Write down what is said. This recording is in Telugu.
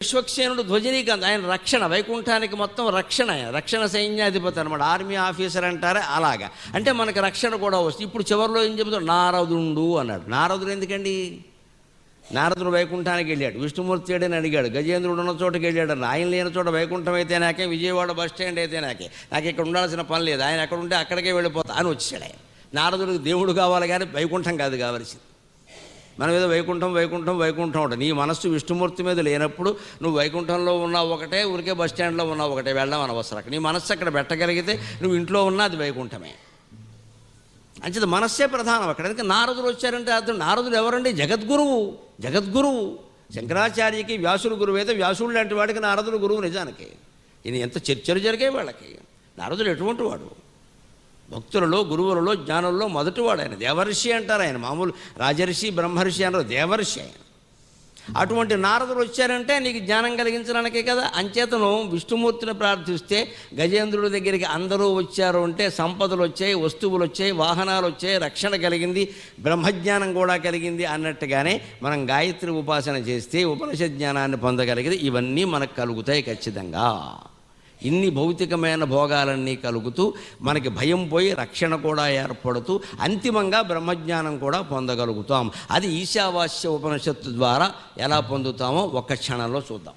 విశ్వక్సేనుడు ధ్వజనీకాంత్, ఆయన రక్షణ, వైకుంఠానికి మొత్తం రక్షణ, ఆయన రక్షణ సైన్యాధిపతి అనమాట, ఆర్మీ ఆఫీసర్ అంటారే అలాగా. అంటే మనకు రక్షణ కూడా వస్తుంది. ఇప్పుడు చివరిలో ఏం చెబుతాడు, నారదుండు అన్నాడు. నారదుడు ఎందుకండి? నారదుడు వైకుంఠానికి వెళ్ళాడు, విష్ణుమూర్తి ఏడని అడిగాడు, గజేంద్రుడు ఉన్న చోటుకి వెళ్ళాడు. ఆయన లేని చోట వైకుంఠం అయితే నాకే, విజయవాడ బస్ స్టాండ్ అయితే నాకే, నాకు ఇక్కడ ఉండాల్సిన పని లేదు, ఆయన ఎక్కడ ఉంటే అక్కడికే వెళ్ళిపోతా అని వచ్చాడు ఆయన. నారదుడికి దేవుడు కావాలి కానీ వైకుంఠం కాదు కావలసింది. మనం ఏదో వైకుంఠం వైకుంఠం వైకుంఠం ఉంటుంది. నీ మనస్సు విష్ణుమూర్తి మీద లేనప్పుడు నువ్వు వైకుంఠంలో ఉన్నావు ఒకటే, ఊరికే బస్ స్టాండ్లో ఉన్నావు ఒకటే, వెళ్ళడం అనవసరం. నీ మనస్సు అక్కడ పెట్టగలిగితే నువ్వు ఇంట్లో ఉన్నా అది వైకుంఠమే. అంచేది మనస్సే ప్రధానం అక్కడ. అందుకే నారదుడు వచ్చారంటే అతను, నారదుడు ఎవరండి? జగద్గురువు. జగద్గురువు శంకరాచార్యకి వ్యాసుడు గురువు అయితే వ్యాసుడు లాంటి వాడికి నారదుడు గురువు. నిజానికి ఇది ఎంత చర్చలు జరిగాయి వాళ్ళకి. నారదుడు ఎటువంటి వాడు? భక్తులలో, గురువులలో, జ్ఞానులలో మొదటివాడు ఆయన. దేవర్షి అంటారు ఆయన, మామూలు రాజర్షి బ్రహ్మర్షి అన్నారు, దేవర్షి ఆయన. అటువంటి నారదుడు వచ్చారంటే నీకు జ్ఞానం కలిగించడానికే కదా. అంచేతను విష్ణుమూర్తిని ప్రార్థిస్తే గజేంద్రుడి దగ్గరికి అందరూ వచ్చారు అంటే సంపదలు వచ్చాయి, వస్తువులు వచ్చాయి, వాహనాలు వచ్చాయి, రక్షణ కలిగింది, బ్రహ్మజ్ఞానం కూడా కలిగింది అన్నట్టుగానే మనం గాయత్రి ఉపాసన చేస్తే ఉపనిషత్ జ్ఞానాన్ని పొందగలిగితే ఇవన్నీ మనకు కలుగుతాయి ఖచ్చితంగా. ఇన్ని భౌతికమైన భోగాలన్నీ కలుగుతూ మనకి భయం పోయి రక్షణ కూడా ఏర్పడుతూ అంతిమంగా బ్రహ్మజ్ఞానం కూడా పొందగలుగుతాం. అది ఈశావాస్య ఉపనిషత్తు ద్వారా ఎలా పొందుతామో ఒక్క క్షణంలో చూద్దాం.